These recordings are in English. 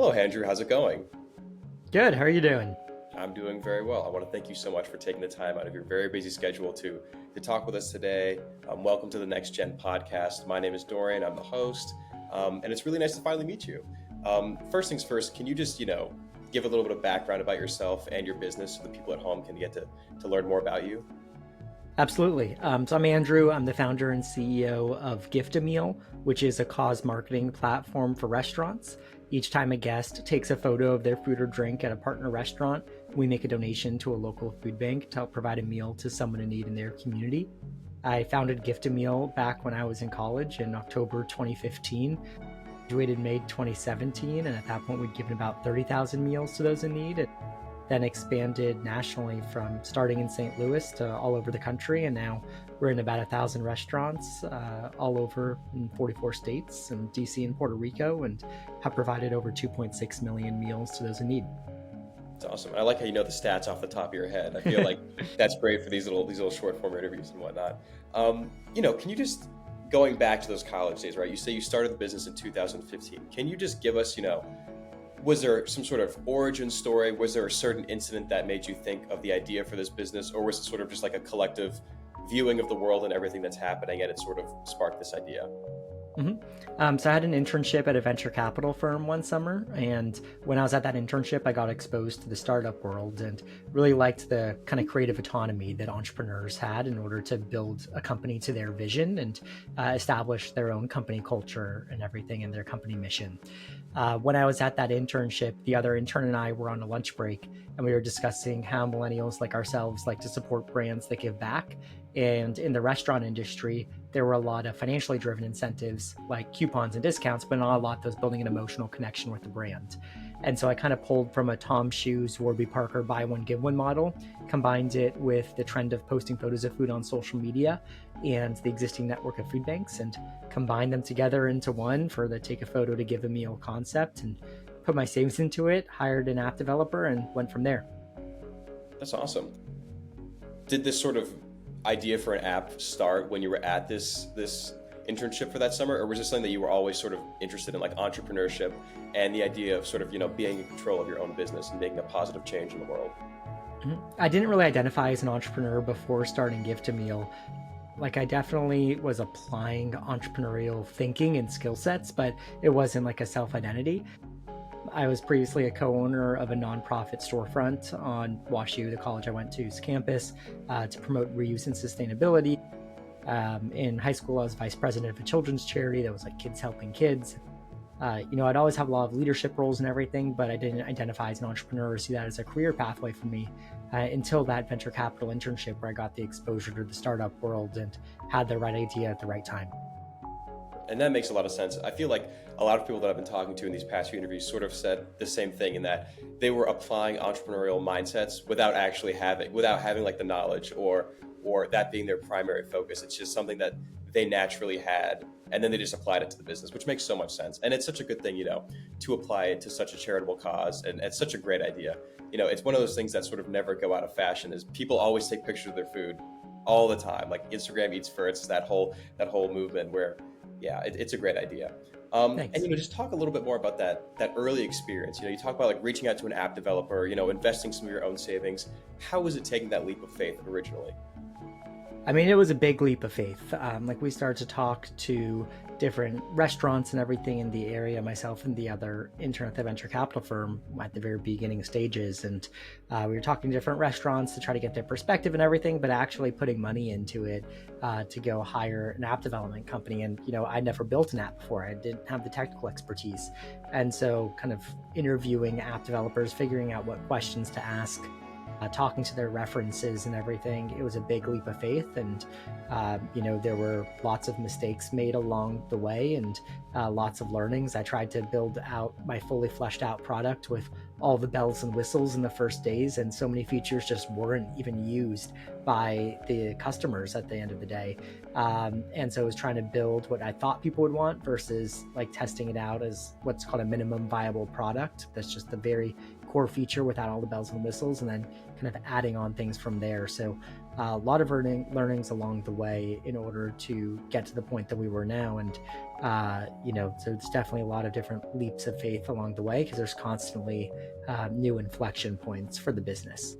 Hello, Andrew. How's it going? Good. How are you doing? I'm doing very well. I want to thank you so much for taking the time out of your very busy schedule to talk with us today. Welcome to the NXT GEN Podcast. My name is Dorian. I'm the host, and it's really nice to finally meet you. First things first, can you just give a little bit of background about yourself and your business so the people at home can get to learn more about you? Absolutely. So I'm Andrew. I'm the founder and CEO of Gift-A-Meal, which is a cause marketing platform for restaurants. Each time a guest takes a photo of their food or drink at a partner restaurant, we make a donation to a local food bank to help provide a meal to someone in need in their community. I founded Gift-A-Meal back when I was in college in October 2015. Graduated May 2017, and at that point we'd given about 30,000 meals to those in need. And then expanded nationally from starting in St. Louis to all over the country, and now we're in about 1,000 restaurants all over in 44 states and DC and Puerto Rico, and have provided over 2.6 million meals to those in need. It's awesome. I like how you know the stats off the top of your head. I feel like that's great for these little short form interviews and whatnot. Can you just, going back to those college days, right? You say you started the business in 2015. Can you just give us, was there some sort of origin story? Was there a certain incident that made you think of the idea for this business? Or was it sort of just like a collective viewing of the world and everything that's happening and it sort of sparked this idea? So I had an internship at a venture capital firm one summer, and when I was at that internship, I got exposed to the startup world and really liked the kind of creative autonomy that entrepreneurs had in order to build a company to their vision and establish their own company culture and everything and their company mission. When I was at that internship, the other intern and I were on a lunch break, and we were discussing how millennials like ourselves like to support brands that give back. And in the restaurant industry, there were a lot of financially driven incentives like coupons and discounts, but not a lot that was building an emotional connection with the brand. And so I kind of pulled from a Tom Shoes, Warby Parker buy one, give one model, combined it with the trend of posting photos of food on social media and the existing network of food banks, and combined them together into one for the take a photo to give a meal concept, and put my savings into it, hired an app developer, and went from there. That's awesome. Did this sort of idea for an app start when you were at this internship for that summer, or was this something that you were always sort of interested in, like entrepreneurship and the idea of sort of being in control of your own business and making a positive change in the world? I didn't really identify as an entrepreneur before starting Gift-A-Meal. Like, I definitely was applying entrepreneurial thinking and skill sets, but it wasn't like a self-identity. I was previously a co-owner of a nonprofit storefront on WashU, the college I went to's campus, to promote reuse and sustainability. In high school, I was vice president of a children's charity that was like Kids Helping Kids. I'd always have a lot of leadership roles and everything, but I didn't identify as an entrepreneur or see that as a career pathway for me until that venture capital internship where I got the exposure to the startup world and had the right idea at the right time. And that makes a lot of sense. I feel like a lot of people that I've been talking to in these past few interviews sort of said the same thing, in that they were applying entrepreneurial mindsets without having like the knowledge or that being their primary focus. It's just something that they naturally had, and then they just applied it to the business, which makes so much sense. And it's such a good thing, to apply it to such a charitable cause, and it's such a great idea. It's one of those things that sort of never go out of fashion, is people always take pictures of their food all the time. Like Instagram eats first, that whole movement where, yeah, it's a great idea. And just talk a little bit more about that early experience. You talk about like reaching out to an app developer, investing some of your own savings. How was it taking that leap of faith originally? I mean, it was a big leap of faith. We started to talk to different restaurants and everything in the area, myself and the other intern at the venture capital firm at the very beginning stages. And we were talking to different restaurants to try to get their perspective and everything, but actually putting money into it to go hire an app development company. And, I never built an app before. I didn't have the technical expertise. And so kind of interviewing app developers, figuring out what questions to ask, talking to their references and everything, it was a big leap of faith. And, there were lots of mistakes made along the way and lots of learnings. I tried to build out my fully fleshed out product with all the bells and whistles in the first days, and so many features just weren't even used by the customers at the end of the day. And so I was trying to build what I thought people would want versus like testing it out as what's called a minimum viable product. That's just the very core feature without all the bells and whistles, and then kind of adding on things from there. So a lot of learnings along the way in order to get to the point that we were now. And, so there's definitely a lot of different leaps of faith along the way because there's constantly new inflection points for the business.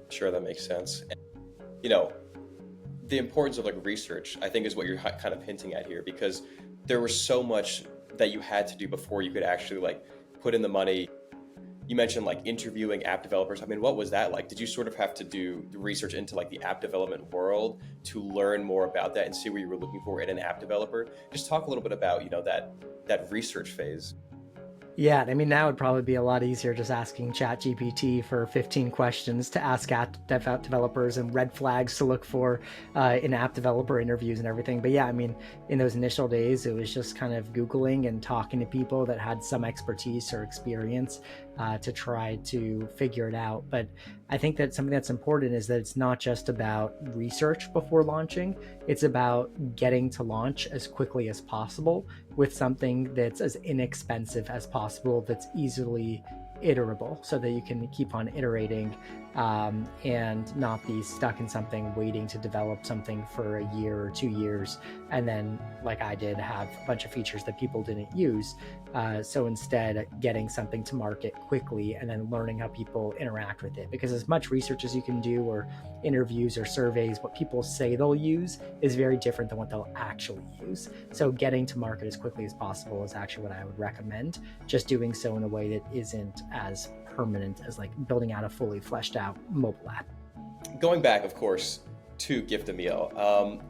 Sure, that makes sense. And, the importance of like research, I think, is what you're kind of hinting at here, because there was so much that you had to do before you could actually like put in the money. You mentioned like interviewing app developers. I mean, what was that like? Did you sort of have to do the research into like the app development world to learn more about that and see what you were looking for in an app developer? Just talk a little bit about, that research phase. Yeah, I mean, now it'd probably be a lot easier just asking ChatGPT for 15 questions to ask app developers and red flags to look for in app developer interviews and everything. But yeah, I mean, in those initial days, it was just kind of Googling and talking to people that had some expertise or experience to try to figure it out. But I think that something that's important is that it's not just about research before launching. It's about getting to launch as quickly as possible with something that's as inexpensive as possible, that's easily iterable, so that you can keep on iterating and not be stuck in something waiting to develop something for a year or 2 years, and then, like I did, have a bunch of features that people didn't use. So instead, getting something to market quickly and then learning how people interact with it, because as much research as you can do, or interviews or surveys, what people say they'll use is very different than what they'll actually use. So getting to market as quickly as possible is actually what I would recommend, just doing so in a way that isn't as permanent as like building out a fully fleshed out mobile app. Going back, of course, to Gift a Meal,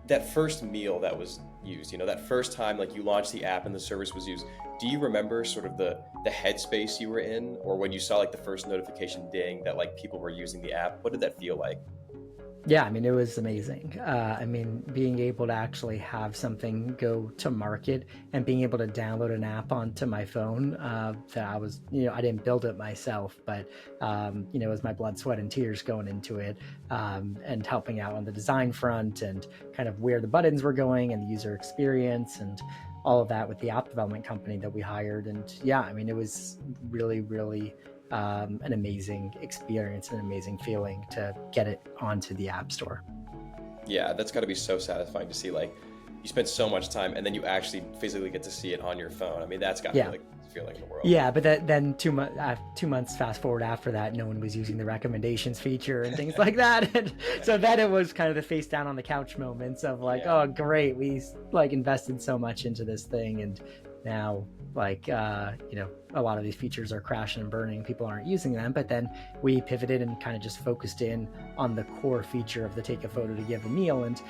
that first meal that was used, that first time like you launched the app and the service was used, do you remember sort of the headspace you were in, or when you saw like the first notification ding that like people were using the app? What did that feel like? Yeah, I mean, it was amazing. Being able to actually have something go to market and being able to download an app onto my phone that I was, I didn't build it myself, but, it was my blood, sweat, and tears going into it, and helping out on the design front and kind of where the buttons were going and the user experience and all of that with the app development company that we hired. And yeah, I mean, it was really, really an amazing experience, an amazing feeling to get it onto the App Store. Yeah, that's got to be so satisfying to see, like, you spent so much time and then you actually physically get to see it on your phone. I mean, that's got to be like the best feeling in the world. Yeah, but then 2 months fast forward after that, no one was using the recommendations feature and things like that. And so then it was kind of the face down on the couch moments of like, oh, great, we like invested so much into this thing, and now like a lot of these features are crashing and burning, people aren't using them. But then we pivoted and kind of just focused in on the core feature of the take a photo to give a meal, and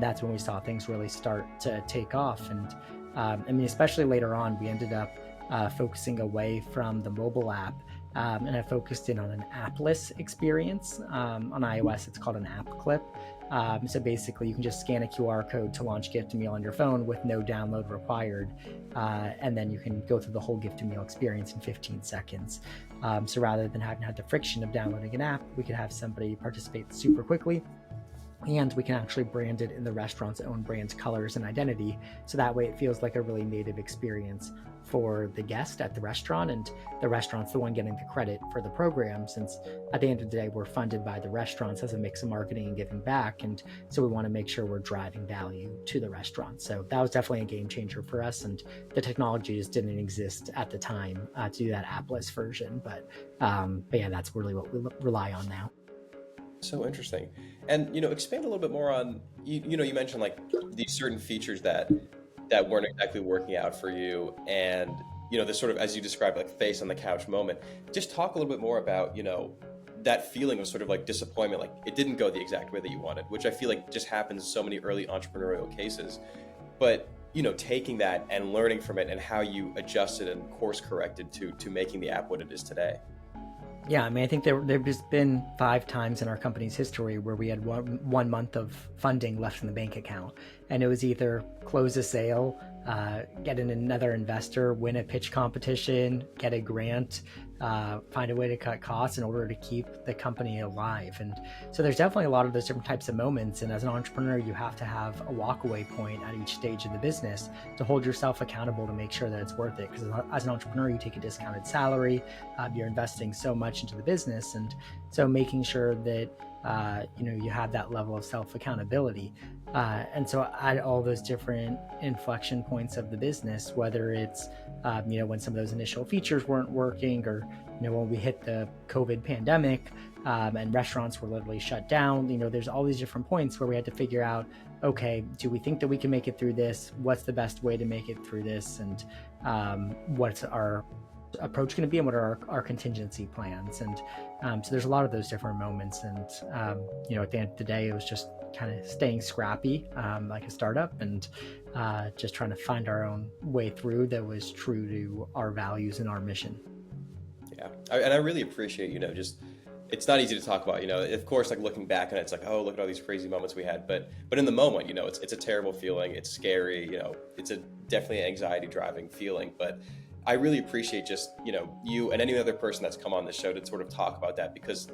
that's when we saw things really start to take off. And especially later on, we ended up focusing away from the mobile app, and I focused in on an appless experience. On iOS, it's called an app clip. So basically, you can just scan a QR code to launch Gift a Meal on your phone with no download required. And then you can go through the whole Gift a Meal experience in 15 seconds. So rather than having had the friction of downloading an app, we could have somebody participate super quickly. And we can actually brand it in the restaurant's own brand's colors and identity. So that way it feels like a really native experience for the guest at the restaurant, and the restaurant's the one getting the credit for the program, since at the end of the day, we're funded by the restaurants as a mix of marketing and giving back. And so we want to make sure we're driving value to the restaurant. So that was definitely a game changer for us. And the technology just didn't exist at the time to do that appless version. But yeah, that's really what we rely on now. So interesting. And, expand a little bit more on, you mentioned like these certain features that weren't exactly working out for you, and, this sort of, as you described, like face on the couch moment. Just talk a little bit more about, that feeling of sort of like disappointment, like it didn't go the exact way that you wanted, which I feel like just happens in so many early entrepreneurial cases. But, taking that and learning from it and how you adjusted and course corrected to making the app what it is today. Yeah, I think there've just been 5 times in our company's history where we had one month of funding left in the bank account, and it was either close a sale, get in another investor, win a pitch competition, get a grant, find a way to cut costs in order to keep the company alive. And so there's definitely a lot of those different types of moments. And as an entrepreneur, you have to have a walkaway point at each stage of the business to hold yourself accountable to make sure that it's worth it. Because as an entrepreneur, you take a discounted salary, you're investing so much into the business, and So making sure that you have that level of self-accountability. And so at all those different inflection points of the business, whether it's, when some of those initial features weren't working, or, when we hit the COVID pandemic and restaurants were literally shut down, there's all these different points where we had to figure out, okay, do we think that we can make it through this? What's the best way to make it through this? And what's our approach going to be, and what are our contingency plans? And so there's a lot of those different moments. And at the end of the day, it was just kind of staying scrappy, like a startup, and just trying to find our own way through that was true to our values and our mission. Yeah, and I really appreciate, just, it's not easy to talk about, of course, like looking back on it, it's like, oh, look at all these crazy moments we had, but in the moment, it's a terrible feeling, it's scary, it's a definitely anxiety driving feeling, but I really appreciate just, you and any other person that's come on the show to sort of talk about that, because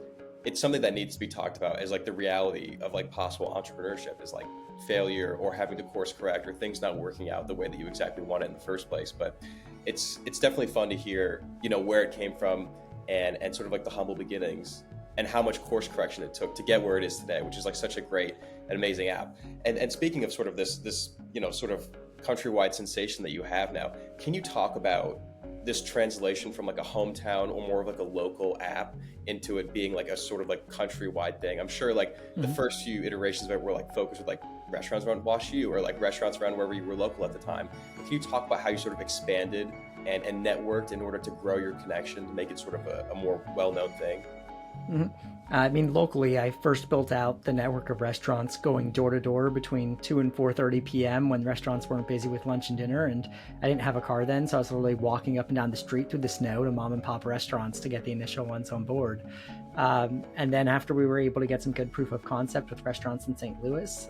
it's something that needs to be talked about, as like the reality of like possible entrepreneurship is like failure, or having to course correct, or things not working out the way that you exactly want it in the first place. But it's definitely fun to hear, where it came from, and sort of like the humble beginnings, and how much course correction it took to get where it is today, which is like such a great and amazing app. And speaking of sort of this sort of countrywide sensation that you have now, can you talk about this translation from like a hometown or more of like a local app into it being like a sort of like countrywide thing? I'm sure like the first few iterations of it were like focused with like restaurants around Wash U, or like restaurants around wherever you were local at the time. Can you talk about how you sort of expanded and networked in order to grow your connection to make it sort of a more well-known thing? I mean, locally, I first built out the network of restaurants going door to door between 2 and 4:30 p.m. when restaurants weren't busy with lunch and dinner, and I didn't have a car then, so I was literally walking up and down the street through the snow to mom and pop restaurants to get the initial ones on board. And then after we were able to get some good proof of concept with restaurants in St. Louis,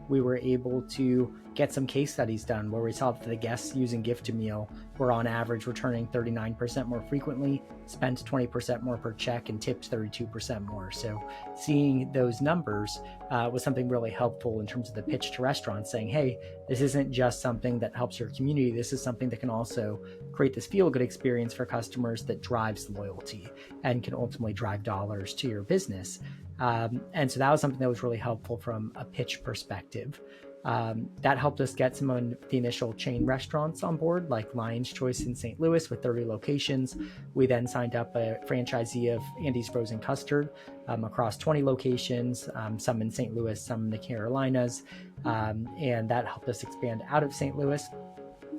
we were able to get some case studies done where we saw that the guests using Gift-A-Meal were on average returning 39% more frequently, spent 20% more per check, and tipped 32% more. So seeing those numbers was something really helpful in terms of the pitch to restaurants, saying, hey, this isn't just something that helps your community. This is something that can also create this feel-good experience for customers that drives loyalty and can ultimately drive dollars to your business. And so that was something that was really helpful from a pitch perspective. That helped us get some of the initial chain restaurants on board, like Lion's Choice in St. Louis with 30 locations. We then signed up a franchisee of Andy's Frozen Custard across 20 locations, some in St. Louis, some in the Carolinas. And that helped us expand out of St. Louis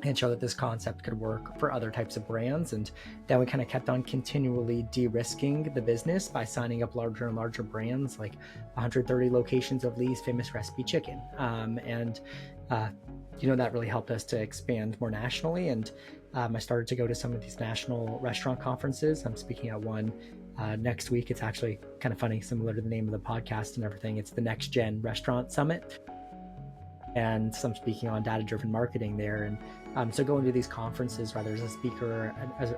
and show that this concept could work for other types of brands. And then we kind of kept on continually de-risking the business by signing up larger and larger brands, like 130 locations of Lee's Famous Recipe Chicken. That really helped us to expand more nationally. And I started to go to some of these national restaurant conferences. I'm speaking at one next week. It's actually kind of funny, similar to the name of the podcast and everything. It's the NXT GEN Restaurant Summit. And some speaking on data-driven marketing there. And so going to these conferences, whether as a speaker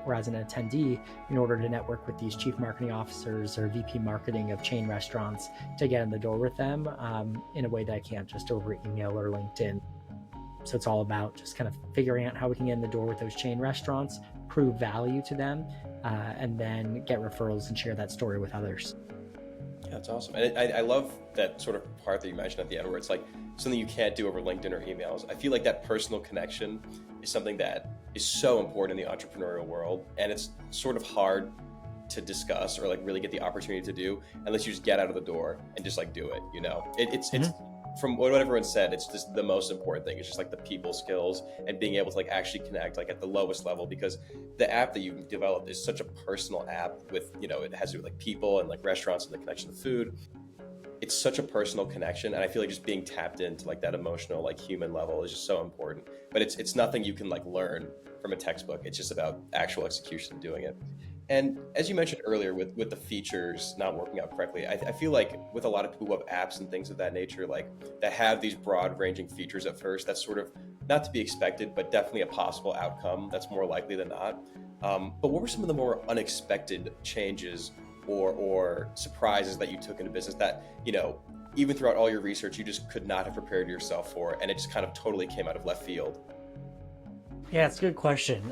or as an attendee, in order to network with these chief marketing officers or VP marketing of chain restaurants to get in the door with them in a way that I can't just over email or LinkedIn. So it's all about just kind of figuring out how we can get in the door with those chain restaurants, prove value to them, and then get referrals and share that story with others. Yeah, that's awesome. And I love that sort of part that you mentioned at the end, where it's like something you can't do over LinkedIn or emails. I feel like that personal connection is something that is so important in the entrepreneurial world, and it's sort of hard to discuss or like really get the opportunity to do unless you just get out of the door and just like do it. It's from what everyone said, it's just the most important thing. It's just like the people skills and being able to like actually connect like at the lowest level, because the app that you developed is such a personal app with, it has to do with like people and like restaurants and the connection to food. It's such a personal connection. And I feel like just being tapped into like that emotional, like human level is just so important, but it's nothing you can like learn from a textbook. It's just about actual execution and doing it. And as you mentioned earlier, with the features not working out correctly, I feel like with a lot of people who have apps and things of that nature, like that have these broad ranging features at first, that's sort of not to be expected, but definitely a possible outcome that's more likely than not. But what were some of the more unexpected changes or surprises that you took into business that, even throughout all your research, you just could not have prepared yourself for, and it just kind of totally came out of left field? Yeah, it's a good question.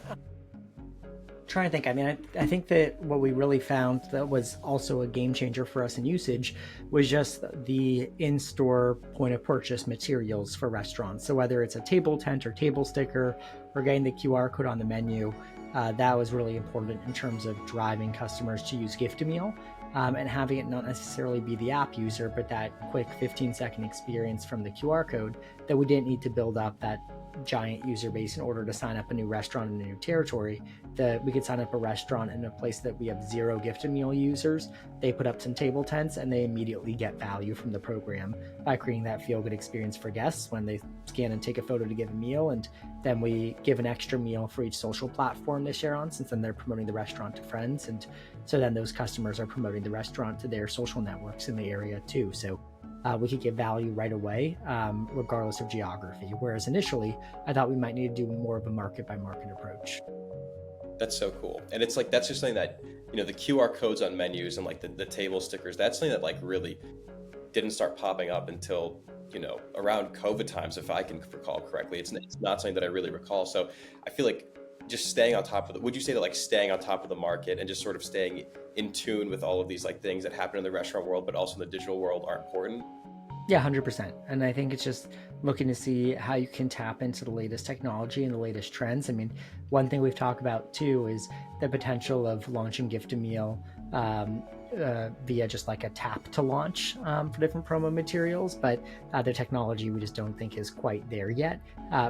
Trying to think. I mean, I think that what we really found that was also a game changer for us in usage was just the in-store point of purchase materials for restaurants. So whether it's a table tent or table sticker or getting the QR code on the menu, that was really important in terms of driving customers to use Gift-A-Meal, and having it not necessarily be the app user, but that quick 15-second experience from the QR code, that we didn't need to build up that giant user base in order to sign up a new restaurant in a new territory. That we could sign up a restaurant in a place that we have 0 Gift-A-Meal users. They put up some table tents and they immediately get value from the program by creating that feel-good experience for guests when they scan and take a photo to give a meal, and then we give an extra meal for each social platform they share on, since then they're promoting the restaurant to friends, and so then those customers are promoting the restaurant to their social networks in the area too. So we could give value right away, regardless of geography. Whereas initially, I thought we might need to do more of a market by market approach. That's so cool. And it's like, that's just something that, the QR codes on menus and like the table stickers, that's something that like really didn't start popping up until, around COVID times, if I can recall correctly. It's not something that I really recall. So I feel like just staying on top of would you say that like staying on top of the market and just sort of staying in tune with all of these like things that happen in the restaurant world, but also in the digital world are important? Yeah, 100%. And I think it's just looking to see how you can tap into the latest technology and the latest trends. I mean, one thing we've talked about too is the potential of launching Gift-A-Meal via just like a tap to launch for different promo materials, but the technology we just don't think is quite there yet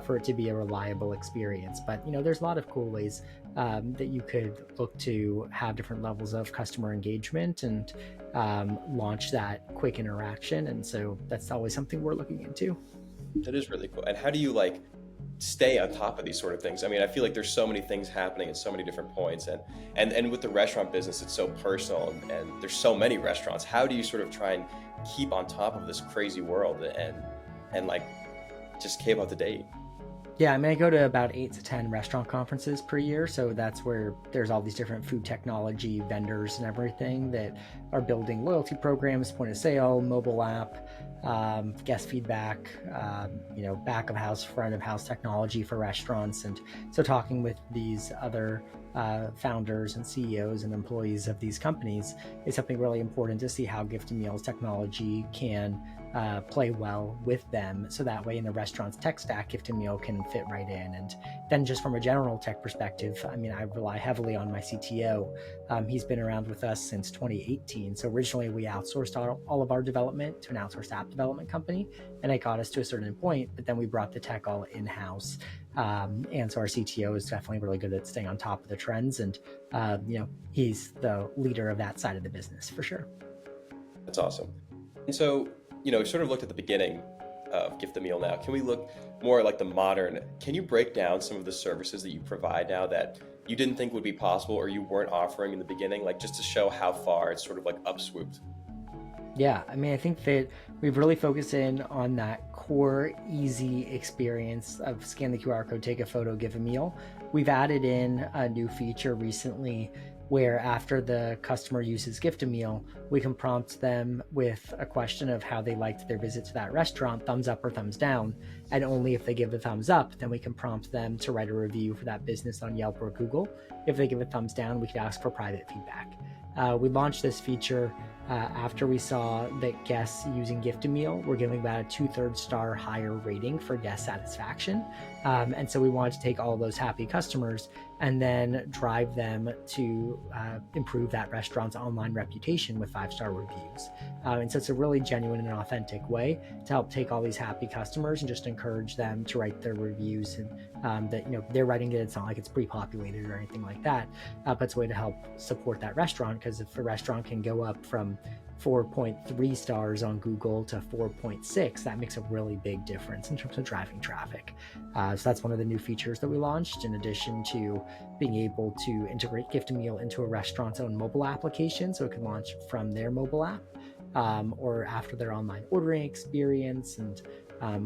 for it to be a reliable experience. But there's a lot of cool ways that you could look to have different levels of customer engagement and launch that quick interaction, and so that's always something we're looking into. That is really cool. And how do you like stay on top of these sort of things? I mean, I feel like there's so many things happening at so many different points, and with the restaurant business, it's so personal, and there's so many restaurants. How do you sort of try and keep on top of this crazy world and like just keep up to date? Yeah, I mean, I go to about 8 to 10 restaurant conferences per year. So that's where there's all these different food technology vendors and everything that are building loyalty programs, point of sale, mobile app, guest feedback, back of house, front of house technology for restaurants. And so talking with these other founders and CEOs and employees of these companies is something really important to see how Gift-A-Meal's technology can play well with them, so that way in the restaurant's tech stack, Gift-A-Meal can fit right in. And then just from a general tech perspective, I mean, I rely heavily on my CTO. He's been around with us since 2018. So originally we outsourced all of our development to an outsourced app development company, and it got us to a certain point, but then we brought the tech all in-house. And so our CTO is definitely really good at staying on top of the trends, and he's the leader of that side of the business for sure. That's awesome. And so, we sort of looked at the beginning of Gift-A-Meal now. Can we look more like the modern? Can you break down some of the services that you provide now that you didn't think would be possible or you weren't offering in the beginning, like just to show how far it's sort of like upswooped? Yeah, I mean, I think that we've really focused in on that core, easy experience of scan the QR code, take a photo, give a meal. We've added in a new feature recently where after the customer uses Gift-A-Meal, we can prompt them with a question of how they liked their visit to that restaurant, thumbs up or thumbs down. And only if they give a thumbs up, then we can prompt them to write a review for that business on Yelp or Google. If they give a thumbs down, we could ask for private feedback. We launched this feature after we saw that guests using Gift-A-Meal were giving about a 2/3 star higher rating for guest satisfaction. And so we wanted to take all of those happy customers and then drive them to improve that restaurant's online reputation with 5-star reviews. And so it's a really genuine and authentic way to help take all these happy customers and just encourage them to write their reviews, and that they're writing it. It's not like it's pre-populated or anything like that, but it's a way to help support that restaurant, because if a restaurant can go up from 4.3 stars on Google to 4.6, that makes a really big difference in terms of driving traffic. So that's one of the new features that we launched, in addition to being able to integrate Gift-A-Meal into a restaurant's own mobile application, so it can launch from their mobile app or after their online ordering experience, and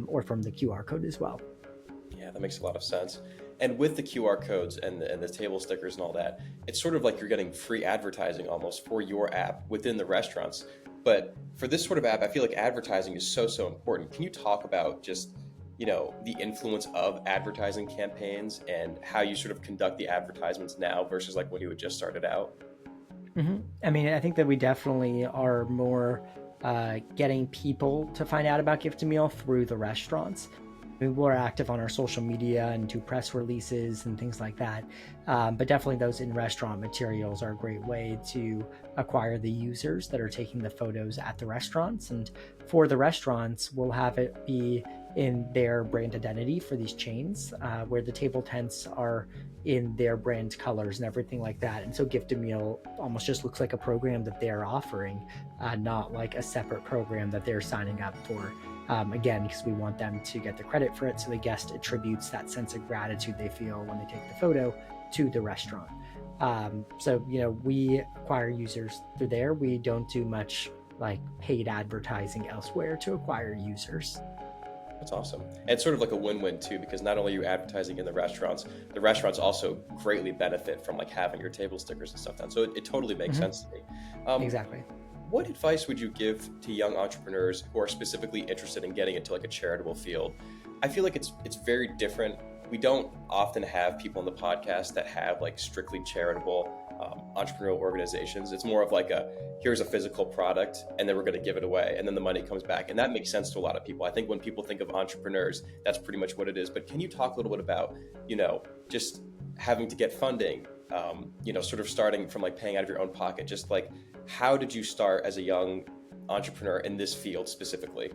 or from the QR code as well. Yeah, that makes a lot of sense. And with the QR codes and the table stickers and all that, it's sort of like you're getting free advertising almost for your app within the restaurants. But for this sort of app, I feel like advertising is so important. Can you talk about just, the influence of advertising campaigns and how you sort of conduct the advertisements now versus like when you had just started out? I mean, I think that we definitely are more getting people to find out about Gift a Meal through the restaurants. I mean, we're active on our social media and do press releases and things like that. But definitely those in-restaurant materials are a great way to acquire the users that are taking the photos at the restaurants. And for the restaurants, we'll have it be in their brand identity for these chains, where the table tents are in their brand colors and everything like that. And so Gift a Meal almost just looks like a program that they're offering, not like a separate program that they're signing up for. Again, because we want them to get the credit for it, so the guest attributes that sense of gratitude they feel when they take the photo to the restaurant. So we acquire users through there. We don't do much like paid advertising elsewhere to acquire users. That's awesome. And it's sort of like a win-win too, because not only are you advertising in the restaurants also greatly benefit from like having your table stickers and stuff down. So it totally makes sense to me. Exactly. What advice would you give to young entrepreneurs who are specifically interested in getting into like a charitable field? I feel like it's very different. We don't often have people on the podcast that have like strictly charitable entrepreneurial organizations. It's more of like here's a physical product and then we're going to give it away and then the money comes back. And that makes sense to a lot of people. I think when people think of entrepreneurs, that's pretty much what it is. But can you talk a little bit about, just having to get funding, sort of starting from like paying out of your own pocket, just like how did you start as a young entrepreneur in this field specifically?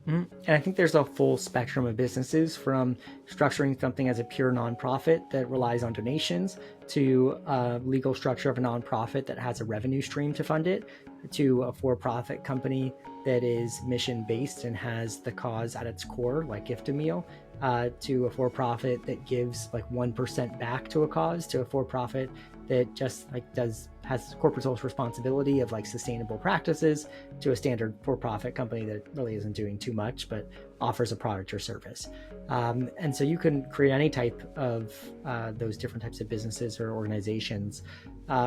And I think there's a full spectrum of businesses, from structuring something as a pure nonprofit that relies on donations to a legal structure of a nonprofit that has a revenue stream to fund it, to a for-profit company that is mission-based and has the cause at its core, like Gift a Meal, to a for-profit that gives like 1% back to a cause, to a for-profit that just like has corporate social responsibility of like sustainable practices, to a standard for-profit company that really isn't doing too much but offers a product or service. And so you can create any type of those different types of businesses or organizations.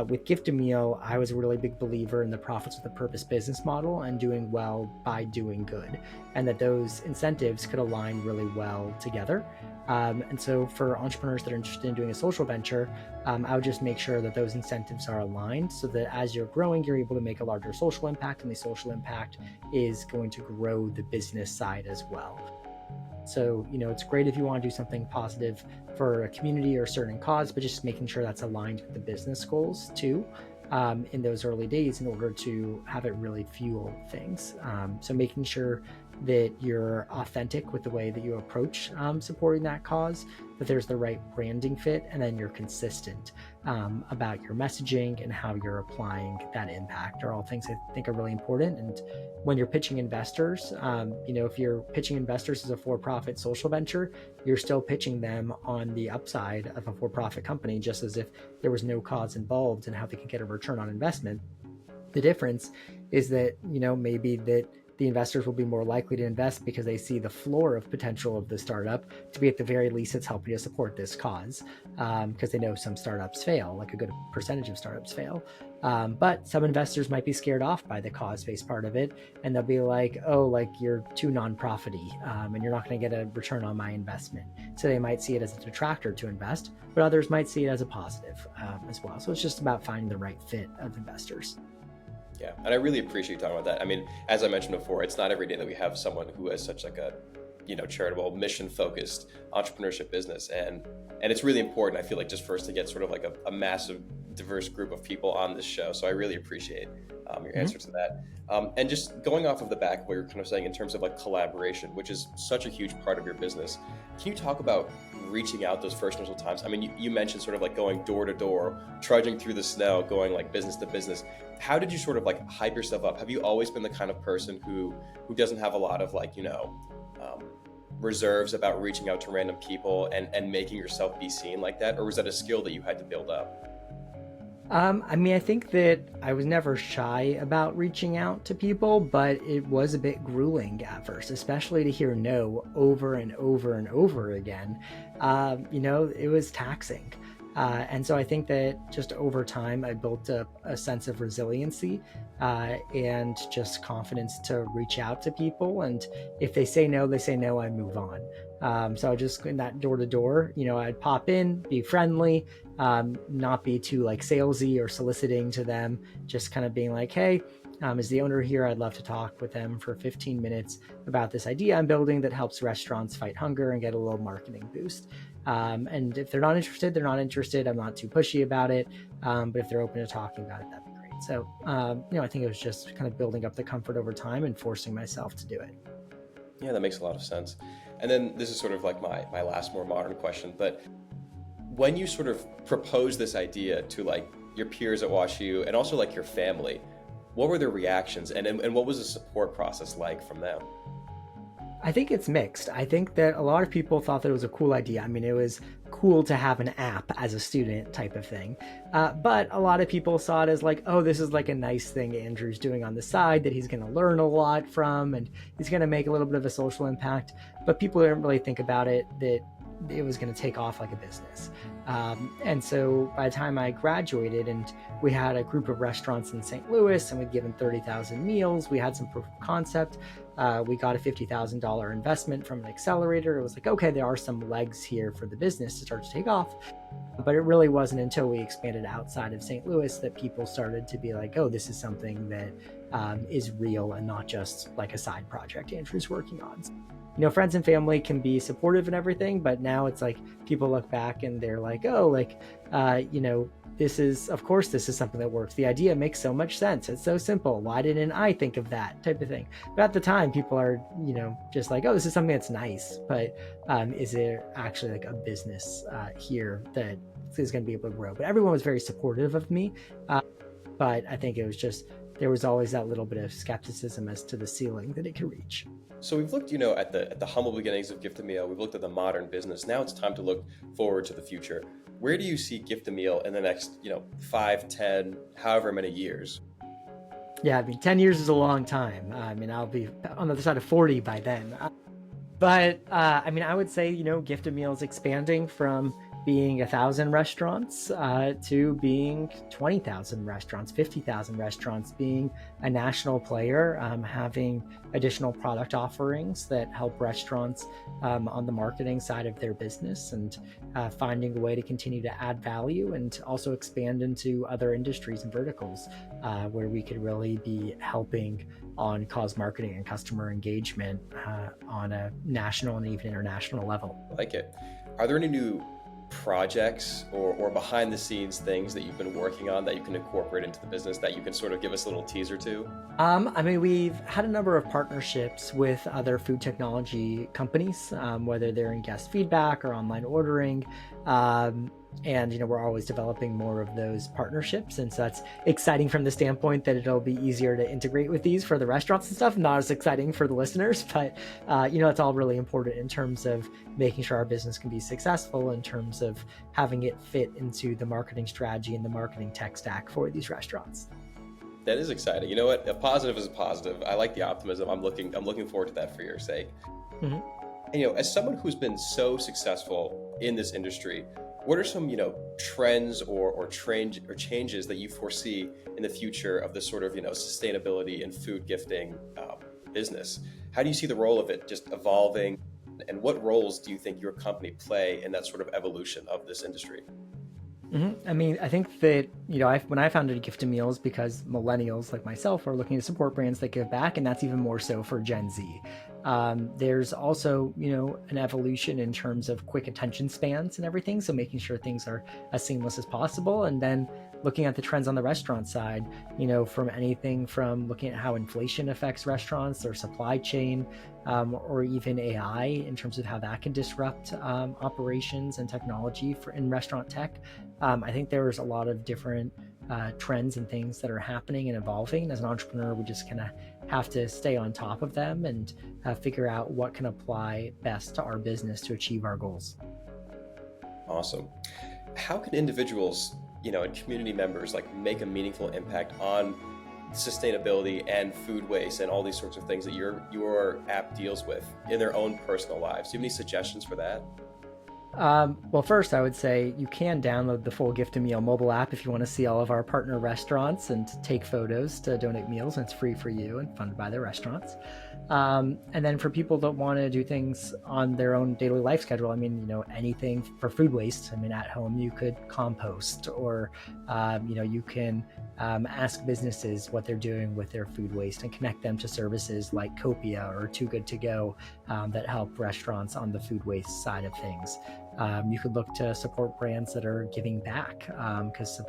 With Gift a Meal, I was a really big believer in the profits with a purpose business model and doing well by doing good, and that those incentives could align really well together. And so for entrepreneurs that are interested in doing a social venture, I would just make sure that those incentives are aligned so that as you're growing, you're able to make a larger social impact, and the social impact is going to grow the business side as well. So, it's great if you want to do something positive for a community or a certain cause, but just making sure that's aligned with the business goals too, in those early days in order to have it really fuel things. So making sure that you're authentic with the way that you approach supporting that cause, that there's the right branding fit, and then you're consistent about your messaging and how you're applying that impact are all things I think are really important. And when you're pitching investors, if you're pitching investors as a for-profit social venture, you're still pitching them on the upside of a for-profit company, just as if there was no cause involved and how they could get a return on investment. The difference is that, maybe that the investors will be more likely to invest because they see the floor of potential of the startup to be, at the very least, it's helping to support this cause, because they know some startups fail, like a good percentage of startups fail. But some investors might be scared off by the cause-based part of it, and they'll be like, oh, like you're too non-profity, and you're not going to get a return on my investment. So they might see it as a detractor to invest, but others might see it as a positive as well. So it's just about finding the right fit of investors. Yeah, and I really appreciate you talking about that. I mean, as I mentioned before, it's not every day that we have someone who has such like a, charitable, mission-focused entrepreneurship business, and it's really important, I feel like, just for us to get sort of like a massive, diverse group of people on this show. So I really appreciate your answer to that. And just going off of the back of what you're kind of saying in terms of like collaboration, which is such a huge part of your business, can you talk about reaching out those first initial times? I mean, you mentioned sort of like going door to door, trudging through the snow, going like business to business. How did you sort of like hype yourself up? Have you always been the kind of person who doesn't have a lot of like, reserves about reaching out to random people and making yourself be seen like that? Or was that a skill that you had to build up? I think that I was never shy about reaching out to people, but it was a bit grueling at first, especially to hear no over and over and over again. It was taxing. And so I think that just over time, I built up a sense of resiliency and just confidence to reach out to people. And if they say no, they say no, I move on. So I just in that door to door, I'd pop in, be friendly, not be too like salesy or soliciting to them, just kind of being like, hey, as the owner here, I'd love to talk with them for 15 minutes about this idea I'm building that helps restaurants fight hunger and get a little marketing boost. And if they're not interested, they're not interested. I'm not too pushy about it. But if they're open to talking about it, that'd be great. So, I think it was just kind of building up the comfort over time and forcing myself to do it. Yeah, that makes a lot of sense. And then this is sort of like my last more modern question, but when you sort of propose this idea to like your peers at WashU and also like your family, what were their reactions and what was the support process like from them? I think it's mixed. I think that a lot of people thought that it was a cool idea. I mean, it was cool to have an app as a student type of thing. But a lot of people saw it as like, oh, this is like a nice thing Andrew's doing on the side that he's going to learn a lot from, and he's going to make a little bit of a social impact. But people didn't really think about it that it was going to take off like a business. And so by the time I graduated and we had a group of restaurants in St. Louis and we'd given 30,000 meals, we had some proof of concept. We got a $50,000 investment from an accelerator. It was like, okay, there are some legs here for the business to start to take off. But it really wasn't until we expanded outside of St. Louis that people started to be like, oh, this is something that is real and not just like a side project Andrew's working on. Friends and family can be supportive and everything, but now it's like people look back and they're like, oh, like, this is something that works. The idea makes so much sense. It's so simple. Why didn't I think of that type of thing? But at the time, people are, just like, oh, this is something that's nice, but is there actually like a business here that is going to be able to grow? But everyone was very supportive of me. But I think it was just, there was always that little bit of skepticism as to the ceiling that it could reach. So we've looked, at the humble beginnings of Gift a Meal. We've looked at the modern business. Now it's time to look forward to the future. Where do you see Gift a Meal in the next, 5, 10, however many years? Yeah, 10 years is a long time. I'll be on the other side of 40 by then. But I would say, Gift a Meal is expanding from being 1,000 restaurants to being 20,000 restaurants, 50,000 restaurants, being a national player, having additional product offerings that help restaurants on the marketing side of their business, and finding a way to continue to add value and also expand into other industries and verticals where we could really be helping on cause marketing and customer engagement on a national and even international level. I like it. Are there any new projects or behind the scenes things that you've been working on that you can incorporate into the business that you can sort of give us a little teaser to? We've had a number of partnerships with other food technology companies, whether they're in guest feedback or online ordering. And we're always developing more of those partnerships, and so that's exciting from the standpoint that it'll be easier to integrate with these for the restaurants and stuff. Not as exciting for the listeners, but it's all really important in terms of making sure our business can be successful, in terms of having it fit into the marketing strategy and the marketing tech stack for these restaurants. That is exciting. You know what? A positive is a positive. I like the optimism. I'm looking forward to that for your sake. Mm-hmm. And, as someone who's been so successful in this industry, what are some, trends or changes that you foresee in the future of this sort of, sustainability and food gifting business? How do you see the role of it just evolving? And what roles do you think your company play in that sort of evolution of this industry? Mm-hmm. I think that, when I founded Gift a Meals, because millennials like myself are looking to support brands that give back, and that's even more so for Gen Z. There's also, an evolution in terms of quick attention spans and everything. So making sure things are as seamless as possible. And then looking at the trends on the restaurant side, from anything from looking at how inflation affects restaurants or supply chain, or even AI in terms of how that can disrupt operations and technology in restaurant tech. I think there's a lot of different trends and things that are happening and evolving. And as an entrepreneur, we just kind of have to stay on top of them and figure out what can apply best to our business to achieve our goals. Awesome. How can individuals, and community members make a meaningful impact on sustainability and food waste and all these sorts of things that your app deals with in their own personal lives? Do you have any suggestions for that? Well, first, I would say you can download the full Gift a Meal mobile app if you want to see all of our partner restaurants and take photos to donate meals. And it's free for you and funded by their restaurants. And then for people that want to do things on their own daily life schedule, I mean, anything for food waste. I mean, at home, you could compost, or, you can ask businesses what they're doing with their food waste and connect them to services like Copia or Too Good To Go that help restaurants on the food waste side of things. You could look to support brands that are giving back, because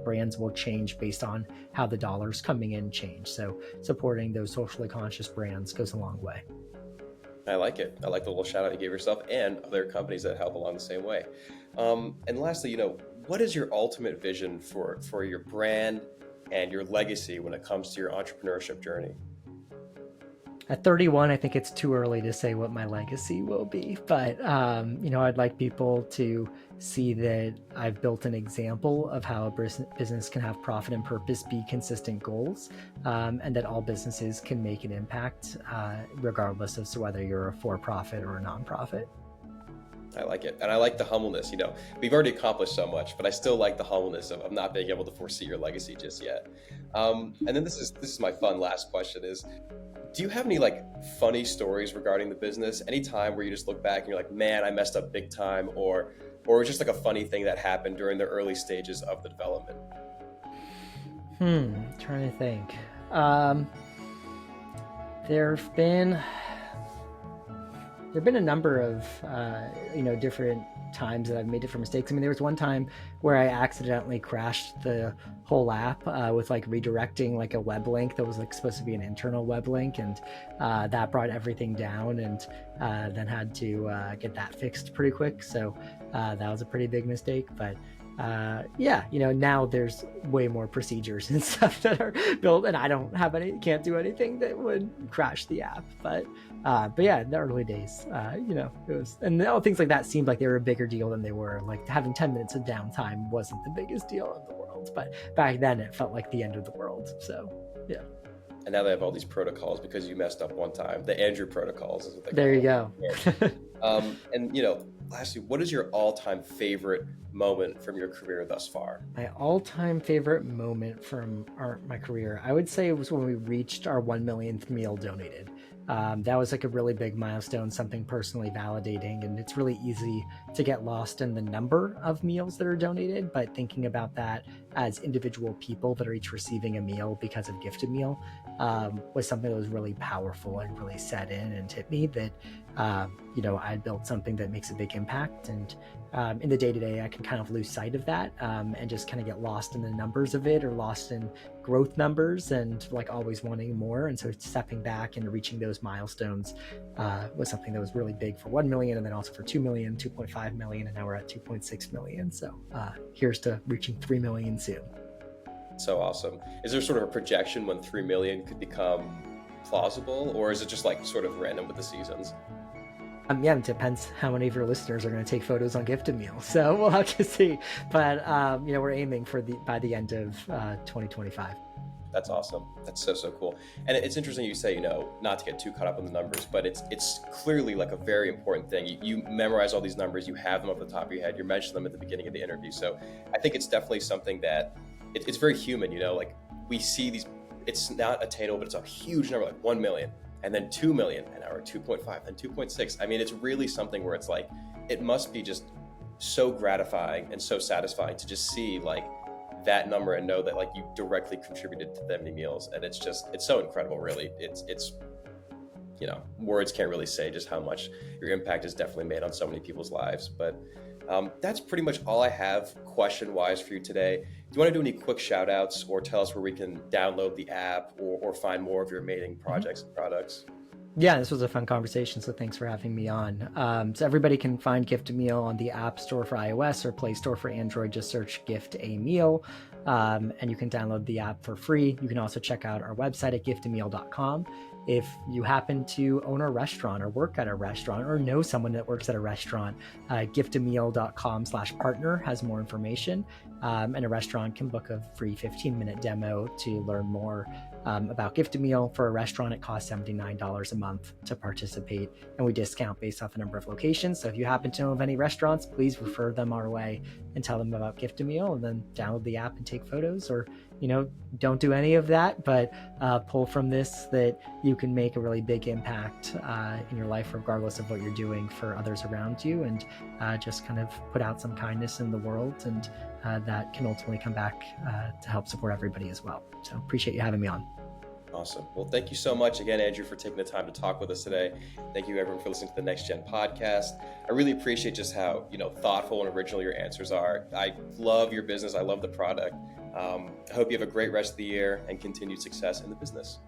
brands will change based on how the dollars coming in change. So supporting those socially conscious brands goes a long way. I like it. I like the little shout out you gave yourself and other companies that help along the same way. And lastly, what is your ultimate vision for your brand and your legacy when it comes to your entrepreneurship journey? At 31, I think it's too early to say what my legacy will be, but I'd like people to see that I've built an example of how a business can have profit and purpose be consistent goals, and that all businesses can make an impact, regardless of whether you're a for-profit or a nonprofit. I like it. And I like the humbleness. We've already accomplished so much, but I still like the humbleness of not being able to foresee your legacy just yet. And then this is my fun last question is, do you have any funny stories regarding the business? Any time where you just look back and you're like, man, I messed up big time, or just a funny thing that happened during the early stages of the development? Trying to think. There've been a number of different times that I've made different mistakes. I mean, there was one time where I accidentally crashed the whole app with redirecting a web link that was supposed to be an internal web link, and that brought everything down, and then had to get that fixed pretty quick. So that was a pretty big mistake, but now there's way more procedures and stuff that are built, and I can't do anything that would crash the app. But yeah, in the early days, it was, and all things like that seemed like they were a bigger deal than they were. Having 10 minutes of downtime wasn't the biggest deal in the world, but back then it felt like the end of the world. So yeah. And now they have all these protocols because you messed up one time. The Andrew protocols is what they call There you go. And lastly, what is your all-time favorite moment from your career thus far? My all-time favorite moment from my career, I would say it was when we reached our 1 millionth meal donated. That was a really big milestone, something personally validating, and it's really easy to get lost in the number of meals that are donated, but thinking about that as individual people that are each receiving a meal because of Gift a Meal was something that was really powerful and really set in and hit me that I built something that makes a big impact, and in the day-to-day I can kind of lose sight of that and just kind of get lost in the numbers of it, or lost in growth numbers, and always wanting more. And so stepping back and reaching those milestones was something that was really big for 1 million, and then also for 2 million, 2.5 million, and now we're at 2.6 million. So here's to reaching 3 million soon. So awesome. Is there sort of a projection when 3 million could become plausible, or is it just sort of random with the seasons? It depends how many of your listeners are going to take photos on Gift a Meal. So we'll have to see. But we're aiming for by the end of 2025. That's awesome. That's so cool. And it's interesting you say, not to get too caught up in the numbers, but it's clearly a very important thing. You memorize all these numbers, you have them off the top of your head, you mentioned them at the beginning of the interview. So I think it's definitely something that it's very human, we see these, it's not attainable, but it's a huge number, 1 million. And then 2 million, and now we're 2.5, and 2.6. I mean, it's really something where it's it must be just so gratifying and so satisfying to just see that number and know that you directly contributed to that many meals. And it's so incredible, really. It's words can't really say just how much your impact has definitely made on so many people's lives. But that's pretty much all I have question-wise for you today. Do you want to do any quick shout-outs or tell us where we can download the app or find more of your amazing projects and products? Yeah, this was a fun conversation, so thanks for having me on. So everybody can find Gift a Meal on the App Store for iOS or Play Store for Android. Just search Gift a Meal, and you can download the app for free. You can also check out our website at giftameal.com. If you happen to own a restaurant or work at a restaurant or know someone that works at a restaurant, giftameal.com/partner has more information, and a restaurant can book a free 15-minute demo to learn more about Gift a Meal. For a restaurant, it costs $79 a month to participate, and we discount based off the number of locations. So if you happen to know of any restaurants, please refer them our way and tell them about Gift a Meal, and then download the app and take photos. Or don't do any of that, but pull from this that you can make a really big impact in your life, regardless of what you're doing, for others around you, and just kind of put out some kindness in the world, and that can ultimately come back to help support everybody as well. So appreciate you having me on. Awesome. Well, thank you so much again, Andrew, for taking the time to talk with us today. Thank you, everyone, for listening to the Next Gen Podcast. I really appreciate just how thoughtful and original your answers are. I love your business. I love the product. I hope you have a great rest of the year and continued success in the business.